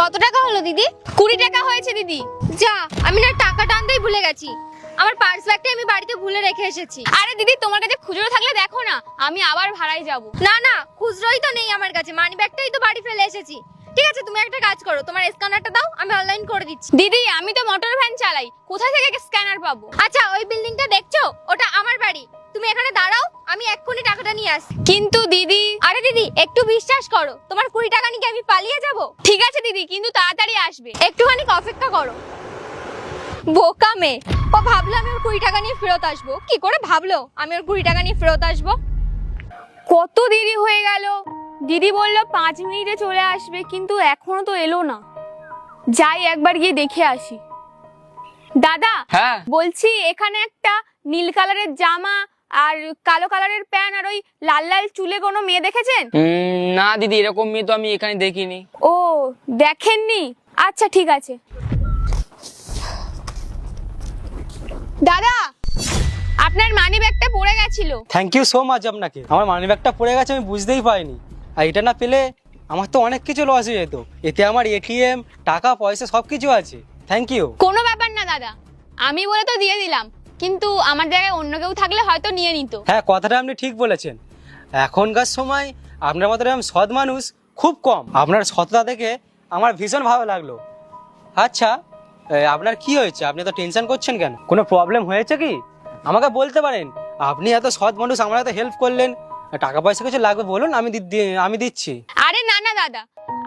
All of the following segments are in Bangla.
কত টাকা হলো দিদি? 20 টাকা হয়েছে দিদি। যা, আমি না টাকাটা আনতেই ভুলে গেছি। আমার পার্স ব্যাগটা আমি বাড়িতে ভুলে রেখে এসেছি। আরে দিদি, তোমার কাছে খুচরো থাকলে দেখো না, আমি আবার ভাড়ায় যাব। না না, খুচরোই তো নেই আমার কাছে, মানি ব্যাগটাই তো বাড়ি ফেলে এসেছি। ঠিক আছে, তুমি একটা কাজ করো, তোমার স্ক্যানারটা দাও, আমি অনলাইন করে দিচ্ছি। দিদি, আমি তো মোটর ভ্যান চালাই, কোথা থেকে স্ক্যানার পাবো? আচ্ছা, ওই বিল্ডিংটা দেখছো, ওটা আমার বাড়ি। তুমি এখানে দাঁড়াও, আমি এক্ষুনি টাকাটা নিয়ে আসছি। কিন্তু দিদি, আরে দিদি একটু বিশ্বাস করো, তোমার 20 টাকা নিয়ে আমি পালিয়ে যাব? ঠিক আছে দিদি, কিন্তু তাড়াতাড়ি আসবে, একটুখানি অপেক্ষা করো। বোকা মেয়ে, ও ভাবলো আমি ওর 20 টাকা নিয়ে ফেরত আসবো। কি করে ভাবলো আমি ওর 20 টাকা নিয়ে ফেরত আসবো? কত দেরি হয়ে গেল। দিদি বললো 5 মিনিটে চলে আসবে, কিন্তু এখনো তো এলো না। যাই একবার গিয়ে দেখে আসি। দাদা, হ্যাঁ বলছি এখানে একটা নীল কালারের জামা আর কালো কালারের প্যান্ট আর ওই লাল লাল চুলে কোনো মেয়ে দেখেছেন? না দিদি, এরকম মেয়ে তো আমি এখানে দেখিনি। ও, দেখেননি? আচ্ছা ঠিক আছে। দাদা, আপনার মানি ব্যাগটা পড়ে গেছিল। থ্যাংক ইউ সো মাচ আপনাকে। আমার মানি ব্যাগটা পড়ে গেছে, আমি বুঝতেই পারিনি। আর এটা না পেলে আমার তো অনেক কিছু লস হয়ে যেত। এতে আমার এটিএম, টাকা পয়সা সব কিছু আছে। Thank you. কোনো ব্যাপার না দাদা, আমি বলে তো দিয়ে দিলাম, কিন্তু আমার জায়গায় অন্য কেউ থাকলে হয়তো নিয়ে নিত। হ্যাঁ, কথাটা আপনি ঠিক বলেছেন। এখনকার সময় আপনার মতো এরকম সৎ মানুষ খুব কম। আপনার সততা দেখে আমার ভীষণ ভালো লাগলো। আচ্ছা, আপনার কি হয়েছে? আপনি এত টেনশন করছেন কেন? কোনো প্রবলেম হয়েছে কি? আমাকে বলতে পারেন। আপনি এত সৎ মানুষ, আমার এত হেল্প করলেন। টাকা পয়সা কিছু লাগবে বলুন, আমি দিচ্ছি। আরে না না দাদা,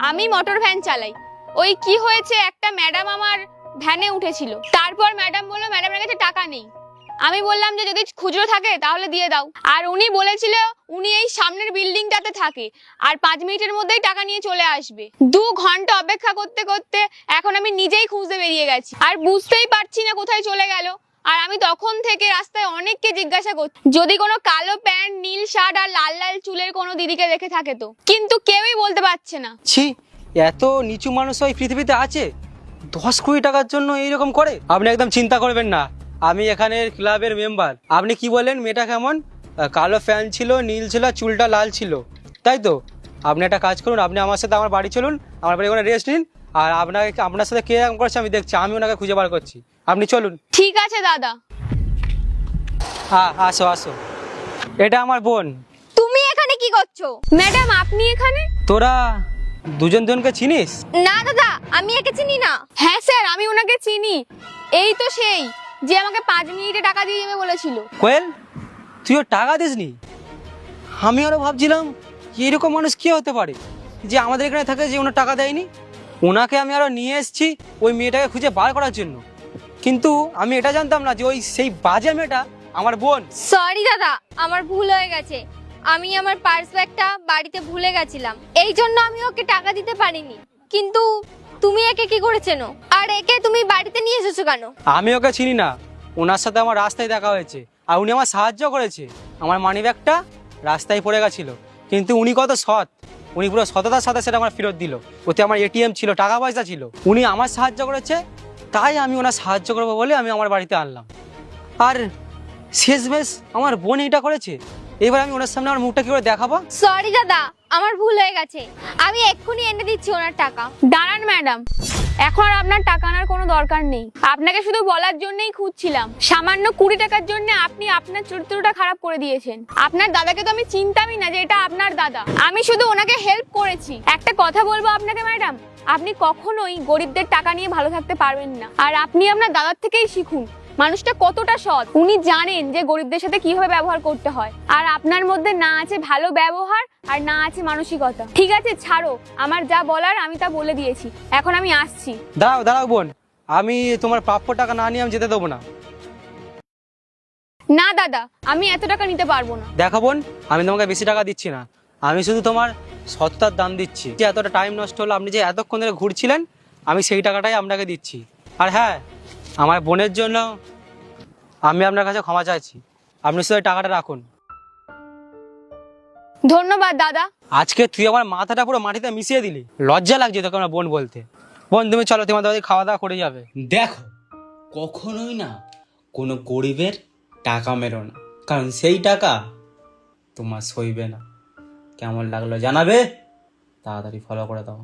আমি মোটর ভ্যান চালাই। ওই কি হয়েছে, একটা ম্যাডাম আমার ভ্যানে উঠেছিল, তারপর ম্যাডাম বললো ম্যাডামের কাছে টাকা নেই। আমি বললাম যে যদি খুচরো থাকে তাহলে দিয়ে দাও, আর উনি বলেছিল উনি এই সামনের বিল্ডিংটাতে থাকে আর 5 মিনিটের মধ্যেই টাকা নিয়ে চলে আসবে। 2 ঘন্টা অপেক্ষা করতে করতে এখন আমি নিজেই খুঁজতে বেরিয়ে গেছি, আর বুঝতেই পারছি না কোথায় চলে গেল। আর আমি তখন থেকে রাস্তায় অনেককে জিজ্ঞাসা করছি যদি কোনো কালো প্যান্ট, নীল শার্ট আর লাল লাল চুলের কোনো দিদিকে দেখে থাকে তো, কিন্তু কেউই বলতে পারছে না। ছি, এত নিচু মানুষ ওই পৃথিবীতে আছে? 10-20 টাকার জন্য এইরকম করে? আপনি একদম চিন্তা করবেন না, আমি এখানের ক্লাবের মেম্বার। আপনি কি বলেন, মেয়েটা কেমন? কালো প্যান্ট ছিল, নীল ছিল, চুলটা লাল ছিল, তাই তো? আপনি একটা কাজ করুন, আপনি আমার সাথে আমার বাড়ি চলুন, আমার বাড়ি ওখানে রেস্ট নিন। আর আপনার সাথে কে এরকম করছে আমি দেখছি, আমি ওনাকে খুঁজে বার করছি। আপনি চলুন। ঠিক আছে দাদা। হ্যাঁ, আসো আসো। এটা আমার বোন। তুমি এখানে কি করছো? ম্যাডাম, আপনি এখানে? তোরা দুজনকে চিনিস? না দাদা, আমি একে চিনি না। হ্যাঁ স্যার, আমি ওনাকে চিনি। এই তো সেই যে আমাকে 5 মিনিটে টাকা দিয়ে যাবে বলেছিল। কোয়েল, তুইও টাকা দিসনি? আমি আরো ভাবছিলাম এরকম মানুষ কি হতে পারে যে আমাদের এখানে থাকে, যে ওনার টাকা দেয়নি। ওনাকে আমি আরো নিয়ে এসেছি ওই মেয়েটাকে খুঁজে বার করার জন্য, কিন্তু আমি এটা জানতাম না যে ওই সেই বাজে মেয়েটা আমার বোন। সরি দাদা, আমার ভুল হয়ে গেছে। আমি আমার পার্স ব্যাগটা বাড়িতে ভুলে গেছিলাম, এই জন্য আমি ওকে টাকা দিতে পারিনি। কিন্তু তুমি একে কি করে চেনো, আর একে তুমি বাড়িতে নিয়ে এসেছো কেন? আমি ওকে চিনি না, ওনার সাথে আমার রাস্তায় দেখা হয়েছে আর উনি আমার সাহায্য করেছে। আমার মানি ব্যাগটা রাস্তায় পড়ে গেছিল, কিন্তু উনি কত সৎ, উনি পুরো সততার সাথে সেটা আমার ফেরত দিল। ওতে আমার এটিএম ছিল, টাকা পয়সা ছিল। উনি আমার সাহায্য করেছে, তাই আমি ওনার সাহায্য করবো বলে আমি আমার বাড়িতে আনলাম। আর শেষমেশ আমার বোন এটা করেছে। এবার আমি ওনার সামনে আমার মুখটা কি করে দেখাবো? সরি দাদা, আমার ভুল হয়ে গেছে, আমি এক্ষুনি এনে দিচ্ছি ওনার টাকা। দাঁড়ান ম্যাডাম, এখন আর আপনার টাকা আনার কোনো দরকার নেই। আপনাকে শুধু বলার জন্যই খুঁজছিলাম, সামান্য 20 টাকার জন্য আপনি আপনার চরিত্রটা খারাপ করে দিয়েছেন। আপনার দাদাকে তো আমি চিনতামই না যে এটা আপনার দাদা, আমি শুধু ওনাকে হেল্প করেছি। একটা কথা বলবো আপনাকে ম্যাডাম, আপনি কখনোই গরিবদের টাকা নিয়ে ভালো থাকতে পারবেন না। আর আপনি আপনার দাদার থেকেই শিখুন মানুষটা কতটা সৎ। উনি জানেন যে গরিবদের সাথে কিভাবে ব্যবহার করতে হয়, আর আপনার মধ্যে না আছে ভালো ব্যবহার আর না আছে মানসিকতা। ঠিক আছে, ছাড়ো, আমার যা বলার আমি তা বলে দিয়েছি, এখন আমি আসছি। দাঁড়াও দাঁড়াও বোন, আমি তোমার প্রাপ্য টাকা না নিয়ে আমি যেতে দেবো না। না দাদা, আমি এত টাকা নিতে পারবো না। দেখো বোন, আমি তোমাকে বেশি টাকা দিচ্ছি না, আমি শুধু তোমার সততার দাম দিচ্ছি। যে এতটা টাইম নষ্ট হলো, আপনি যে এতক্ষণ ধরে ঘুরছিলেন, আমি সেই টাকাটাই আপনাকে দিচ্ছি। আর হ্যাঁ, আমার বোনের জন্য আমি আপনার কাছে ক্ষমা চাইছি। আপনি শুধু টাকাটা রাখুন। ধন্যবাদ দাদা। আজকে তুই আমার মাথাটা পুরো মাটিতে মিশিয়ে দিলি। লজ্জা লাগছে তোকে আমার বোন বলতে। বোন, তুমি চলো, তোমাদের বাড়ি খাওয়া দাওয়া করে যাবে। দেখো, কখনোই না কোনো গরিবের টাকা মেরো না, কারণ সেই টাকা তোমার সইবে না। কেমন লাগলো জানাবে, তাড়াতাড়ি ফলো করে দাও।